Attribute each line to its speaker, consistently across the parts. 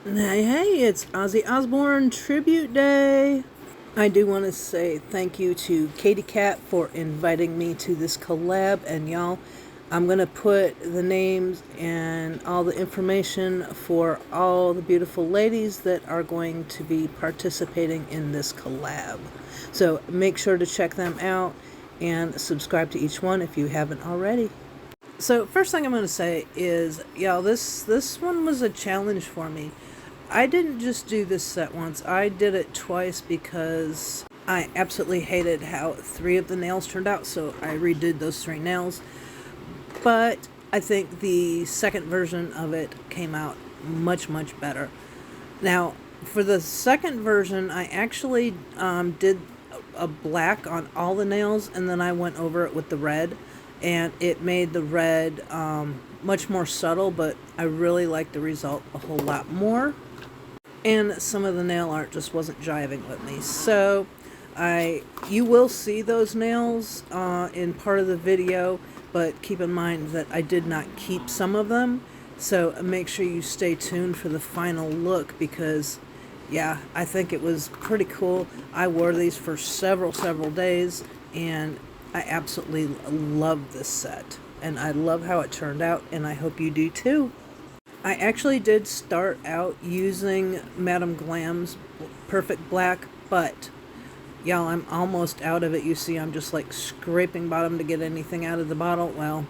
Speaker 1: Hey, it's Ozzy Osbourne Tribute Day. I do want to say thank you to Katie Cat for inviting me to this collab. And y'all, I'm going to put the names and all the information for all the beautiful ladies that are going to be participating in this collab. So make sure to check them out and subscribe to each one if you haven't already. So first thing I'm going to say is, y'all, this one was a challenge for me. I didn't just do this set once. I did it twice because I absolutely hated how 3 of the nails turned out, so I redid those 3 nails. But I think the second version of it came out much, much better. Now, for the second version, I actually did a black on all the nails, and then I went over it with the red, and it made the red much more subtle, but I really liked the result a whole lot more. And some of the nail art just wasn't jiving with me. So you will see those nails in part of the video, but keep in mind that I did not keep some of them. So make sure you stay tuned for the final look because, yeah, I think it was pretty cool. I wore these for several days, and I absolutely love this set. And I love how it turned out, and I hope you do too. I actually did start out using Madame Glam's Perfect Black, but y'all, I'm almost out of it. You see, I'm just like scraping bottom to get anything out of the bottle. Well,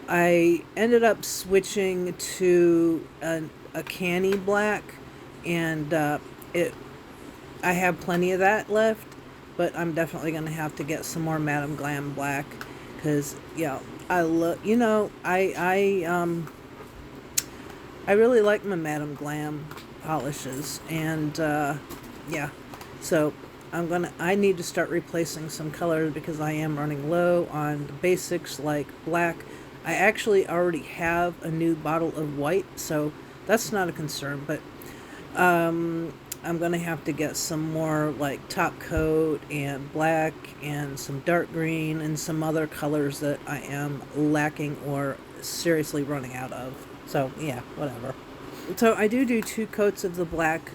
Speaker 1: I ended up switching to a canny black, and I have plenty of that left, but I'm definitely going to have to get some more Madame Glam black because, yeah, I love, I really like my Madame Glam polishes, and yeah, so I need to start replacing some colors because I am running low on the basics like black. I actually already have a new bottle of white, so that's not a concern, but I'm gonna have to get some more like top coat and black and some dark green and some other colors that I am lacking or seriously running out of. So, yeah, whatever. So, I do 2 coats of the black.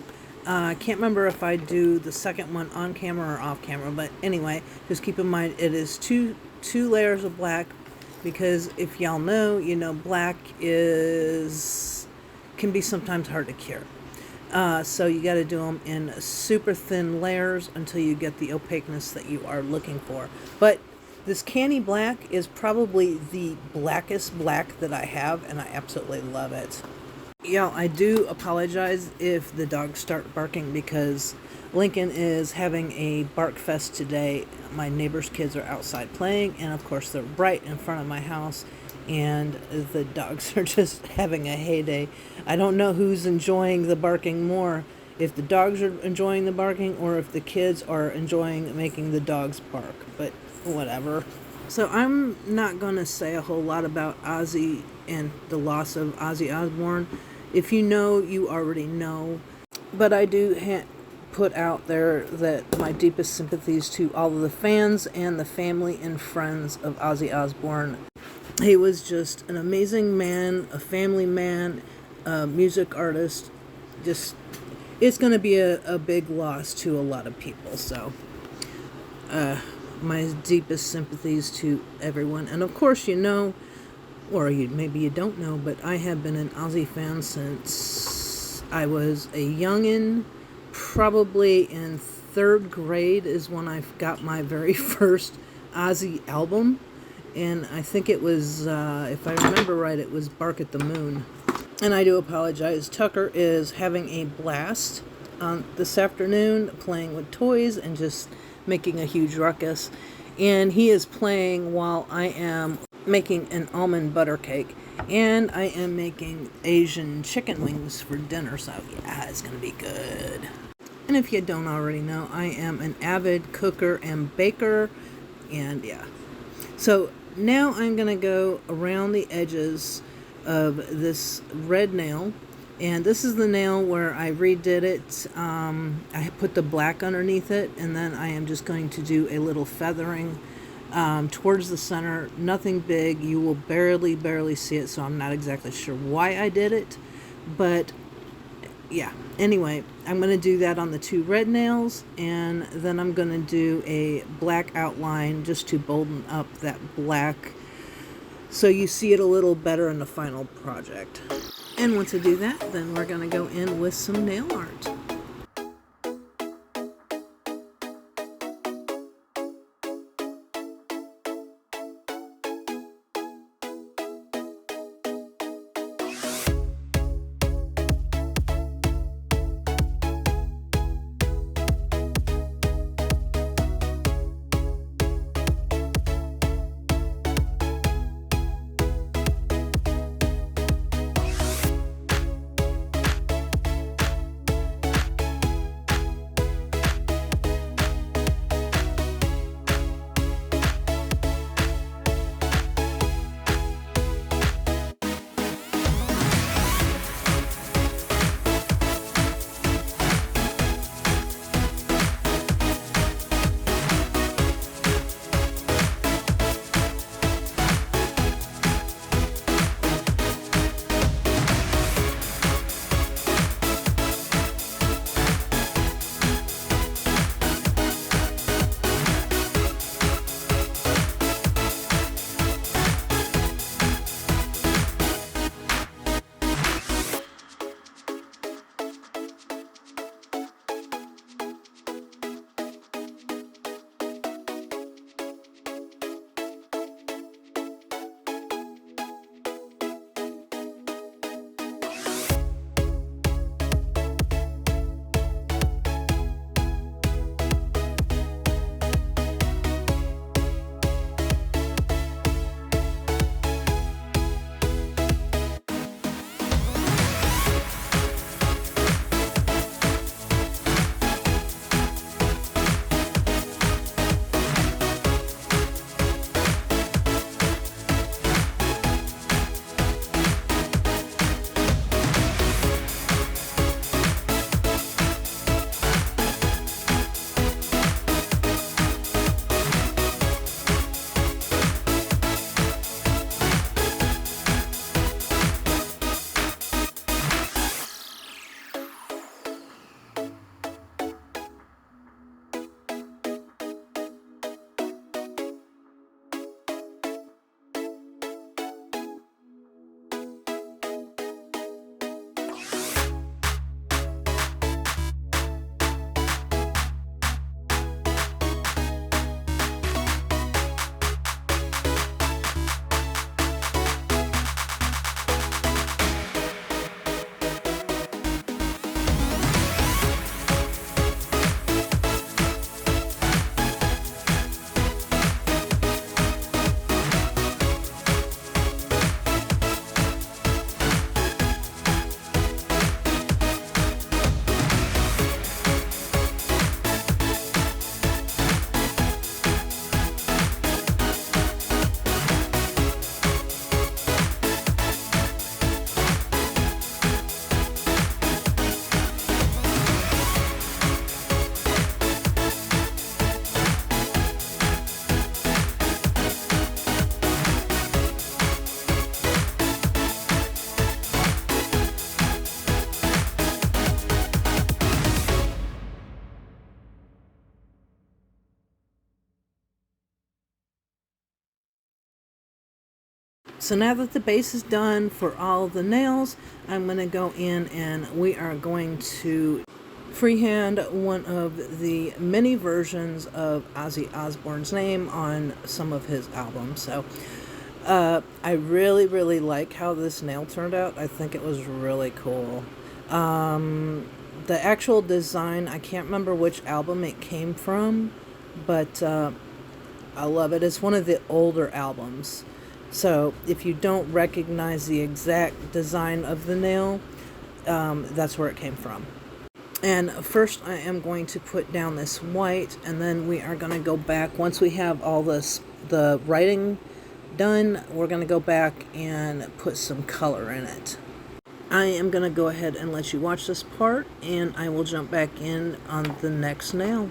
Speaker 1: I can't remember if I do the second one on camera or off camera, but anyway, just keep in mind it is two layers of black because if y'all know, black can be sometimes hard to cure. So you got to do them in super thin layers until you get the opaqueness that you are looking for. But this canny black is probably the blackest black that I have, and I absolutely love it. Yeah, I do apologize if the dogs start barking because Lincoln is having a bark fest today. My neighbor's kids are outside playing, and of course they're right in front of my house, and the dogs are just having a heyday. I don't know who's enjoying the barking more, if the dogs are enjoying the barking or if the kids are enjoying making the dogs bark, but whatever. So I'm not going to say a whole lot about Ozzy and the loss of Ozzy Osbourne. If you know, you already know. But I do put out there that my deepest sympathies to all of the fans and the family and friends of Ozzy Osbourne. He was just an amazing man, a family man, a music artist. Just, it's going to be a big loss to a lot of people. So, my deepest sympathies to everyone. And of course, or maybe you don't know, but I have been an Ozzy fan since I was a youngin'. Probably in 3rd grade is when I got my very first Ozzy album. And I think it was, if I remember right, it was Bark at the Moon. And I do apologize. Tucker is having a blast this afternoon, playing with toys and just making a huge ruckus. And he is playing while I am making an almond butter cake. And I am making Asian chicken wings for dinner. So, yeah, it's going to be good. And if you don't already know, I am an avid cooker and baker. And, yeah. So, now I'm going to go around the edges of this red nail, and this is the nail where I redid it. I put the black underneath it, and then I am just going to do a little feathering towards the center. Nothing big. You will barely see it, so I'm not exactly sure why I did it, but yeah, anyway, I'm going to do that on the 2 red nails, and then I'm going to do a black outline just to bolden up that black so you see it a little better in the final project. And once I do that, then we're going to go in with some nail art. So now that the base is done for all the nails, I'm going to go in and we are going to freehand one of the many versions of Ozzy Osbourne's name on some of his albums. So I really like how this nail turned out. I think it was really cool. The actual design, I can't remember which album it came from, but I love it. It's one of the older albums. So if you don't recognize the exact design of the nail, that's where it came from. And first I am going to put down this white, and then we are going to go back. Once we have all the writing done, we're going to go back and put some color in it. I am going to go ahead and let you watch this part, and I will jump back in on the next nail.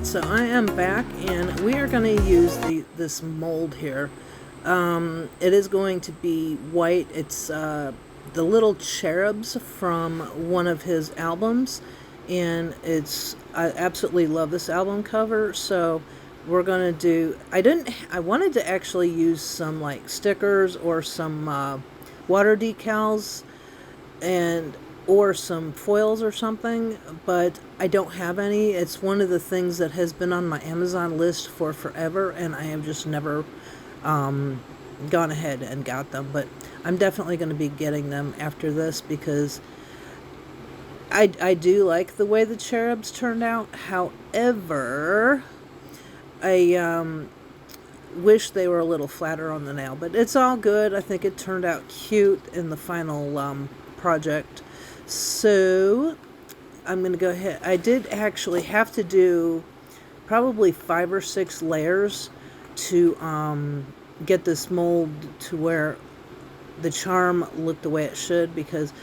Speaker 1: so I am back, and we are going to use this mold here. It is going to be white. It's the little cherubs from one of his albums, and I absolutely love this album cover. So we're going to do, I wanted to actually use some like stickers or some water decals or some foils or something, but I don't have any. It's one of the things that has been on my Amazon list for forever, and I have just never gone ahead and got them. But I'm definitely going to be getting them after this, because I do like the way the cherubs turned out. However, I wish they were a little flatter on the nail, but it's all good. I think it turned out cute in the final project. So I'm going to go ahead. I did actually have to do probably 5 or 6 layers to get this mold to where the charm looked the way it should, because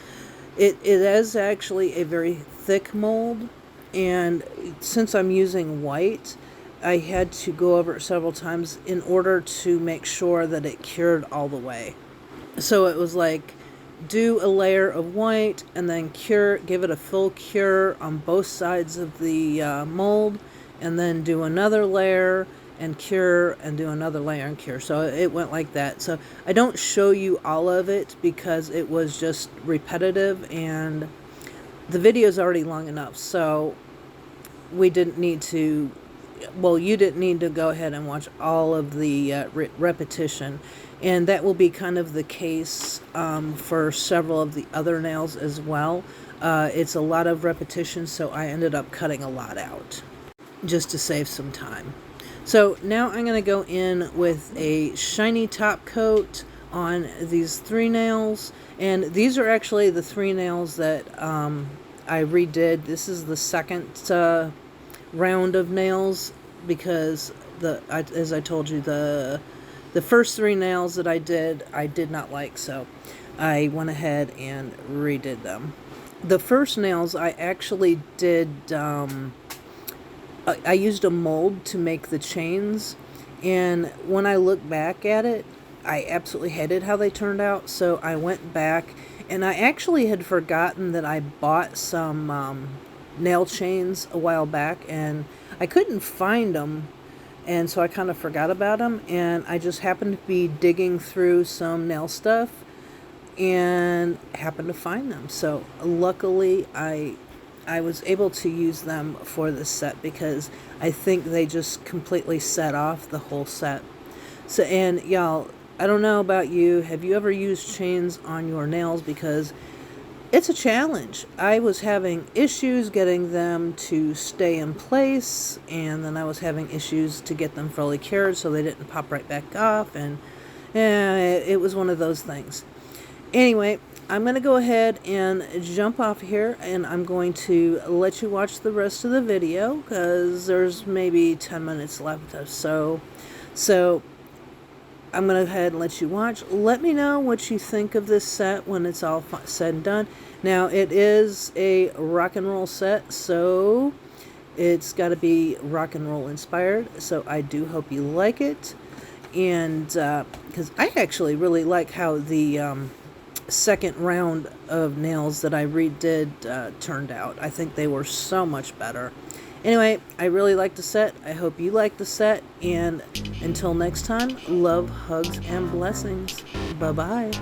Speaker 1: it is actually a very thick mold, and since I'm using white, I had to go over it several times in order to make sure that it cured all the way. So it was like, do a layer of white and then give it a full cure on both sides of the mold, and then do another layer and cure, and do another layer and cure. So it went like that. So I don't show you all of it because it was just repetitive, and the video is already long enough. So we didn't need to, well, you didn't need to go ahead and watch all of the repetition. And that will be kind of the case for several of the other nails as well. It's a lot of repetition, so I ended up cutting a lot out just to save some time. So now I'm going to go in with a shiny top coat on these 3 nails. And these are actually the 3 nails that I redid. This is the second round of nails, because as I told you, the first 3 nails that I did not like, so I went ahead and redid them. The first nails I actually did, I used a mold to make the chains, and when I look back at it, I absolutely hated how they turned out, so I went back, and I actually had forgotten that I bought some nail chains a while back, and I couldn't find them. And so I kind of forgot about them, and I just happened to be digging through some nail stuff and happened to find them. So luckily I was able to use them for this set, because I think they just completely set off the whole set. So, and y'all, I don't know about you, have you ever used chains on your nails? Because it's a challenge. I was having issues getting them to stay in place, and then I was having issues to get them fully cured so they didn't pop right back off, and it was one of those things. Anyway, I'm going to go ahead and jump off here, and I'm going to let you watch the rest of the video, because there's maybe 10 minutes left or so. So I'm going to go ahead and let you watch. Let me know what you think of this set when it's all said and done. Now, it is a rock and roll set, so it's got to be rock and roll inspired. So I do hope you like it. And because I actually really like how the second round of nails that I redid turned out. I think they were so much better. Anyway, I really like the set. I hope you like the set. And until next time, love, hugs, and blessings. Bye-bye.